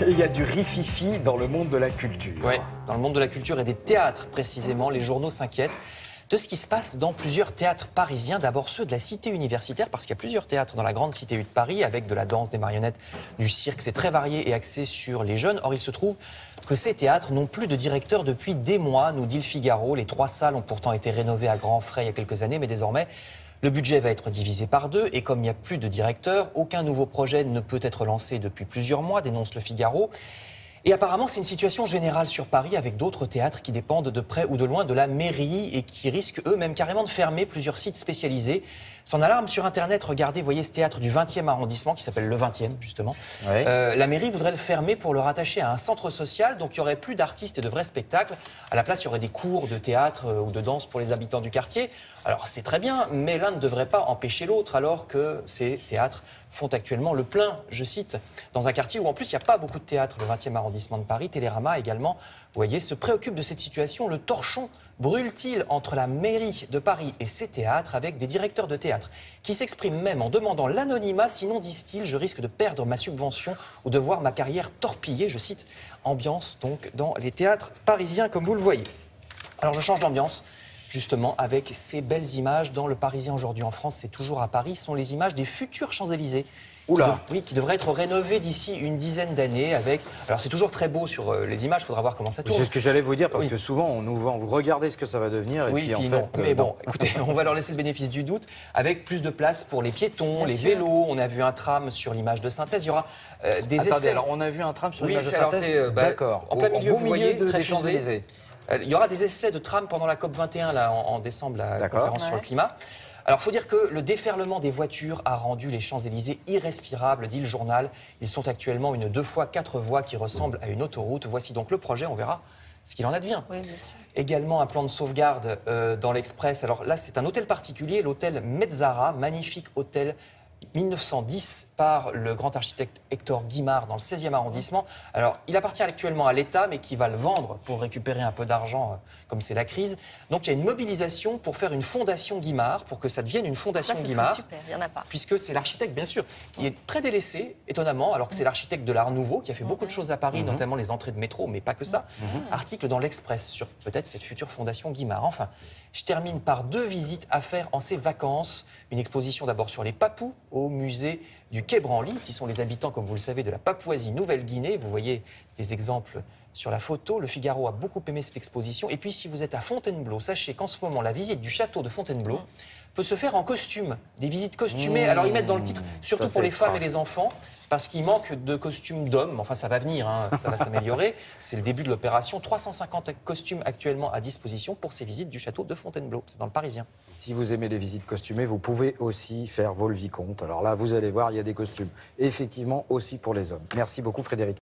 Et il y a du rififi dans le monde de la culture. Oui, dans le monde de la culture et des théâtres précisément, les journaux s'inquiètent de ce qui se passe dans plusieurs théâtres parisiens. D'abord ceux de la cité universitaire, parce qu'il y a plusieurs théâtres dans la grande cité de Paris, avec de la danse, des marionnettes, du cirque. C'est très varié et axé sur les jeunes. Or, il se trouve que ces théâtres n'ont plus de directeur depuis des mois, nous dit le Figaro. Les 3 salles ont pourtant été rénovées à grands frais il y a quelques années, mais désormais, le budget va être divisé par 2. Et comme il n'y a plus de directeur, aucun nouveau projet ne peut être lancé depuis plusieurs mois, dénonce le Figaro. Et apparemment, c'est une situation générale sur Paris avec d'autres théâtres qui dépendent de près ou de loin de la mairie et qui risquent eux-mêmes carrément de fermer plusieurs sites spécialisés. Son alarme sur Internet, regardez, voyez ce théâtre du 20e arrondissement qui s'appelle le 20e justement. Oui. La mairie voudrait le fermer pour le rattacher à un centre social, donc il n'y aurait plus d'artistes et de vrais spectacles. À la place, il y aurait des cours de théâtre ou de danse pour les habitants du quartier. Alors c'est très bien, mais l'un ne devrait pas empêcher l'autre alors que ces théâtres font actuellement le plein, je cite, dans un quartier où en plus il n'y a pas beaucoup de théâtres, le 20e arrondissement de Paris. Télérama également, vous voyez, se préoccupe de cette situation. Le torchon brûle-t-il entre la mairie de Paris et ses théâtres, avec des directeurs de théâtre qui s'expriment même en demandant l'anonymat, sinon, disent-ils, je risque de perdre ma subvention ou de voir ma carrière torpillée, je cite. Ambiance donc dans les théâtres parisiens, comme vous le voyez. Alors je change d'ambiance, justement, avec ces belles images dans le Parisien aujourd'hui en France, c'est toujours à Paris, sont les images des futurs Champs-Élysées. Qui devrait être rénové d'ici une dizaine d'années avec... Alors c'est toujours très beau sur les images, il faudra voir comment ça tourne. C'est ce que j'allais vous dire, parce que souvent on nous vend, vous regardez ce que ça va devenir, et puis en non. fait... Mais bon, écoutez, on va leur laisser le bénéfice du doute, avec plus de place pour les piétons, les vélos, on a vu un tram sur l'image de synthèse, il y aura des essais... Attendez, alors on a vu un tram sur l'image de synthèse. D'accord. En plein milieu, vous voyez, très des Champs-Élysées. Il y aura des essais de tram pendant la COP21, là, en décembre, la conférence sur le climat. Alors, il faut dire que le déferlement des voitures a rendu les Champs-Élysées irrespirables, dit le journal. Ils sont actuellement une 2x4 voies qui ressemble à une autoroute. Voici donc le projet, on verra ce qu'il en advient. Oui, bien sûr. Également un plan de sauvegarde dans l'Express. Alors là, c'est un hôtel particulier, l'hôtel Mezzara, magnifique hôtel 1910 par le grand architecte Hector Guimard dans le 16e arrondissement. Alors, il appartient actuellement à l'État, mais qui va le vendre pour récupérer un peu d'argent, comme c'est la crise. Donc, il y a une mobilisation pour faire une fondation Guimard, pour que ça devienne une fondation Guimard. Super, il n'y en a pas. Puisque c'est l'architecte, bien sûr, qui est très délaissé, étonnamment, alors que c'est l'architecte de l'Art Nouveau, qui a fait beaucoup de choses à Paris, notamment les entrées de métro, mais pas que ça. Article dans l'Express sur peut-être cette future fondation Guimard. Enfin, je termine par 2 visites à faire en ces vacances. Une exposition d'abord sur les Papous, au musée du Quai Branly, qui sont les habitants, comme vous le savez, de la Papouasie-Nouvelle-Guinée. Vous voyez des exemples sur la photo. Le Figaro a beaucoup aimé cette exposition. Et puis, si vous êtes à Fontainebleau, sachez qu'en ce moment, la visite du château de Fontainebleau peut se faire en costume. Des visites costumées. Alors, ils mettent dans le titre, surtout pour les femmes et les enfants, parce qu'il manque de costumes d'hommes. Enfin, ça va venir, hein, ça va s'améliorer. C'est le début de l'opération. 350 costumes actuellement à disposition pour ces visites du château de Fontainebleau. C'est dans le Parisien. Si vous aimez les visites costumées, vous pouvez aussi faire Vaux-le-Vicomte. Alors là, vous allez voir, il y a des costumes, effectivement, aussi pour les hommes. Merci beaucoup, Frédéric.